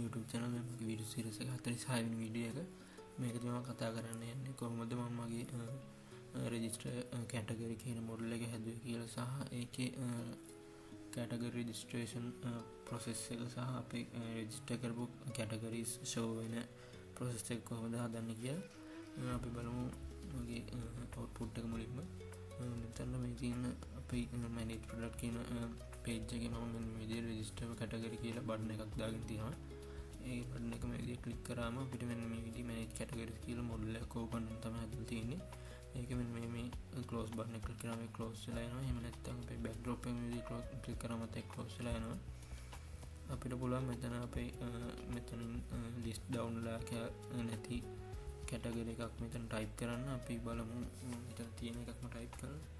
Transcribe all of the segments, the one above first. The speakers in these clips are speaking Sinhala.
YouTube channel එකේ video series එක 46 වෙනි video එක. මේකදී මම කතා කරන්න යන්නේ කොහොමද මම මගේ register category කියන model එක හැදුවේ කියලා සහ ඒකේ category registration process එක සහ අපි register කරපු categories show වෙන process එක කොහොමද හදන්නේ කියලා අපි බලමු. මගේ output එක මුලින්ම මෙතන මේ තියෙන අපි manage product කියන page එකේ මම මෙන්න මේ විදිහට register category කියලා button එකක් දාගෙන තියෙනවා. ඒ button එක මේ විදිහට click කරාම අපිට මෙන්න මේ විදිහට manage categories කියලා model එකක් open තමයි හදලා තියෙන්නේ. ඒක මෙන්න මේ close button එක click කරාම ඒක close වෙලා යනවා. එහෙම නැත්නම් අපේ backdrop එක මේ විදිහට click කරාම ඒක close වෙලා යනවා. අපිට පුළුවන් මෙතන අපේ මෙතනින් list down වෙලා නැති category එකක් මෙතන type කරන්න. අපි බලමු මෙතන තියෙන එකක්ම type කරලා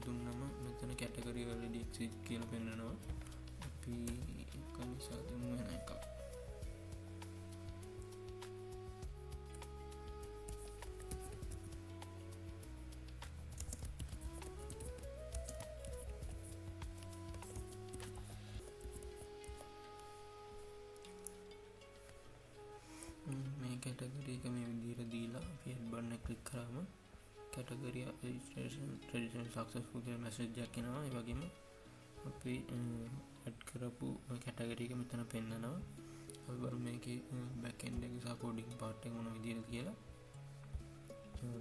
දුන්නම මෙතන category already exist කියලා පෙන්නනවා. අපි කනිසා දෙමු වෙන එකක්. මේ category එක මේ විදිහට දීලා අපි add button එක click කරාම category registration successful කියලා message එකක් එනවා. ඒ වගේම අපි add කරපු category එක මෙතන පෙන්නනවා. අපි බලමු මේකේ back end එකේ සහ coding part එක මොන විදිහට කියලා.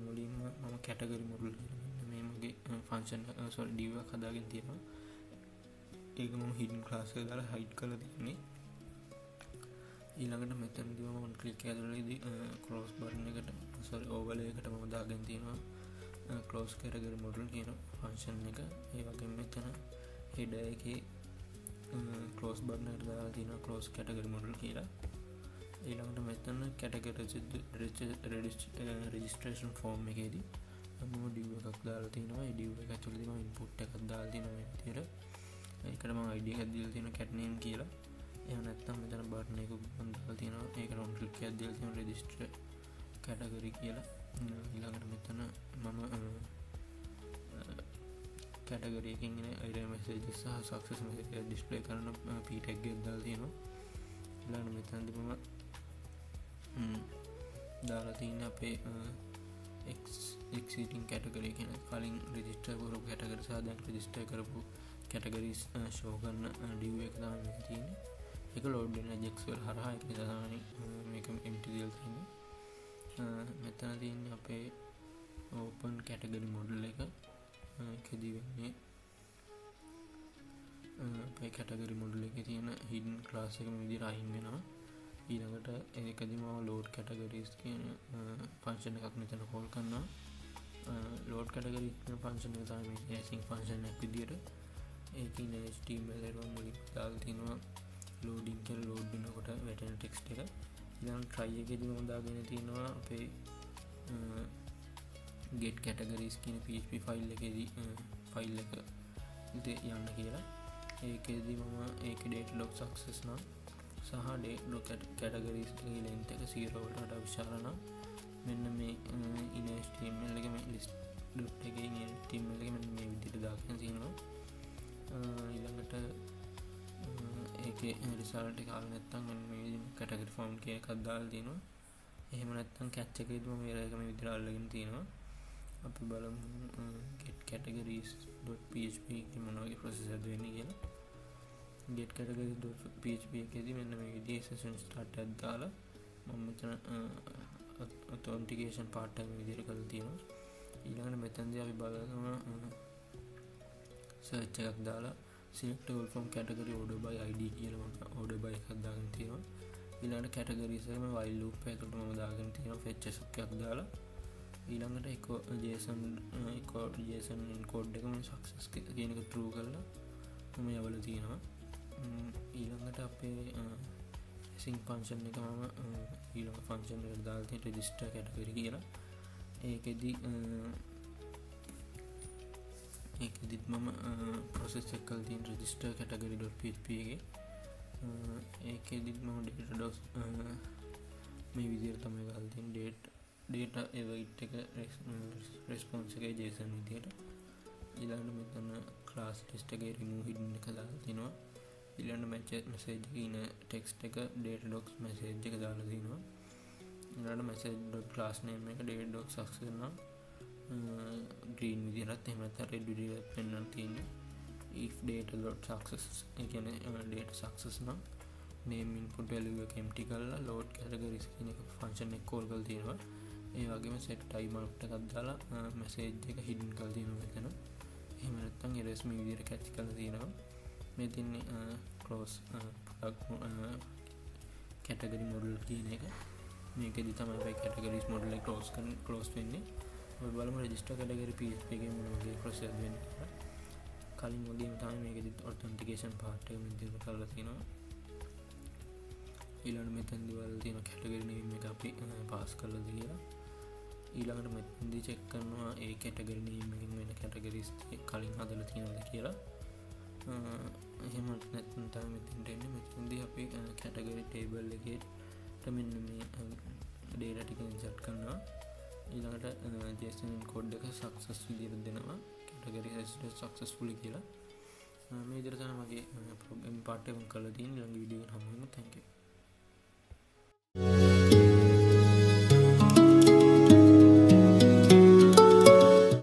මුලින්ම මම category model කියලා මේ මගේ function div එකක් හදාගෙන තියෙනවා. ඒක මම hidden class එක දාලා hide කරලා තියෙන්නේ. ඊළඟට මෙතනදී මම click කරලාදී close button එකට overlay එකට මම දාගෙන තියෙනවා close category model කියන function එක. ඒ වගේම මෙතන header එකේ close button එකට දාලා තියෙනවා close category model කියලා. ඊළඟට මෙතන category registration form එකේදී මම div එකක් දාලා තියෙනවා. ඒ div එක ඇතුළේදී මම input එකක් දාලා තියෙනවා මේ විදිහට. ඒකට මම id එකක් දීලා තියෙනවා cat name කියලා. එහෙම නැත්නම් මෙතන බටන් එකක් මම දාලා තියෙනවා. ඒකට on click එකක් දීලා තියෙනවා register category කියලා. ඊළඟට මෙතන මම category එකකින් එන error messages සහ success messages display කරන p tag එකක් දාලා තියෙනවා. ඊළඟට මෙතනදී මම දාලා තියෙන්නේ අපේ exiting category කියන කලින් register කරපු category සහ දැන් register කරපු categories show කරන div එක තමයි මේ තියෙන්නේ. ඒක load වෙන ajax වල හරහා ඒක නිසා තමයි මේක empty කියලා තියෙන්නේ. මෙතන තියෙන්නේ අපේ open category model එක. ඒකෙදි වෙන්නේ අපේ category model එකේ තියෙන hidden class එක මේ විදිහට අයින් වෙනවා. ඊළඟට ඒකෙදි මම load categories කියන function එකක් මෙතන call කරනවා. load category කියන function එක තමයි මේ async function එකක් විදිහට. ඒකේ HTML එක මුලින්ම දාලා තිනවා loading කියලා load වෙනකොට වැටෙන text එක. ඊළඟ try එකේදී මම දාගෙන තිනවා අපේ get categories කියන PHP file එකේදී file එක යන්න කියලා. ඒකේදී මම ඒකේ data.success නම් සහ data.categories එකේ length එක 0 වලට වඩා විශාල නම් මෙන්න මේ in HTML එකේ මේ list dot එකේ in HTML එකේ මෙන්න මේ විදිහට දාගෙන තියෙනවා. ඊළඟට ඒකේ result එක ආවේ නැත්නම් මෙන්න මේ විදිහට category form එකක් දාලා තියෙනවා. එහෙම නැත්නම් catch එකේදී මම error එක මේ විදිහට අල්ලගෙන තියෙනවා. අපි බලමු get categories.php එකේ මොන වගේ process එකක්ද වෙන්නේ කියලා. get categories.php එකේදී මෙන්න මේ විදිහේ session start එකක් දාලා මම මෙතන authentication part එක මේ විදිහට කරලා තියෙනවා. ඊළඟට මෙතනදී අපි බලනවා search එකක් දාලා select all from category order by id කියලා මම order by එකක් දාගෙන තියෙනවා. ඊළඟට categories එකේ මම while loop එකකට මම දාගෙන තියෙනවා fetch එකක් දාලා. ඊළඟට JSON encode එක මම success කියන එක true කරලා මම යවලා තියෙනවා. ඊළඟට අපේ async function එක මම ඊළඟ function එකට දාලා තියෙන register category කියලා. ඒකෙදි මම process එක කරලා තියෙන register category.php එකේ ඒකෙදි මම data මේ විදිහට තමයි ගහලා තියෙන්නේ data await එක response එකේ JSON විදිහට. ඊළඟට මෙතන ක්ලාස් ලිස්ට් එකේ remove hidden එක දාලා තිනවා. ඊළඟට message එකේ ඉන text එක data docs message එක දාලා තිනවා. ඊළඟට message.class name එක data docs success නම් green විදිහට එහෙම නැත්නම් red විදිහට පෙන්වන්න තියෙන්නේ. if data.success ඒ කියන්නේ data success නම් name input value එක empty කරලා load categories කියන එක function එක call කරලා තියෙනවා. ඒ වගේම set timeout එකක් දාලා message එක hidden කරලා තියෙනවා මෙතන. එහෙම නැත්නම් errors මේ විදිහට catch කරලා තියෙනවා. මේ තින්නේ close product category model කියන එක. මේකෙදි තමයි අපි categories model එක close වෙන්නේ. ඔය බලමු register category PHP එකේ මොන වගේ process වෙන්නේ කියලා. කලින් වගේම තමයි මේකෙදි authentication part එක මෙතන කරලා තියෙනවා. ඊළඟට මෙතනදී වල තියෙන category name එක අපි pass කරලා දීලා ඊළඟට මෙතනදී check කරනවා ඒ category name එකෙන් වෙන categories කලින් හදලා තියෙනවද කියලා. එහෙම නැත්නම් තමයි මෙතනට එන්නේ. මෙතනදී අපි category table එකේට මෙන්න මේ data ටික insert කරනවා. ඊළඟට JSON code එක success විදිහට දෙනවා. category registered successfully කියලා. මේ විදිහට තමයි මගේ program part එක කරලා තියෙන්නේ. ඊළඟ වීඩියෝ එකට හමු වෙමු. Thank you.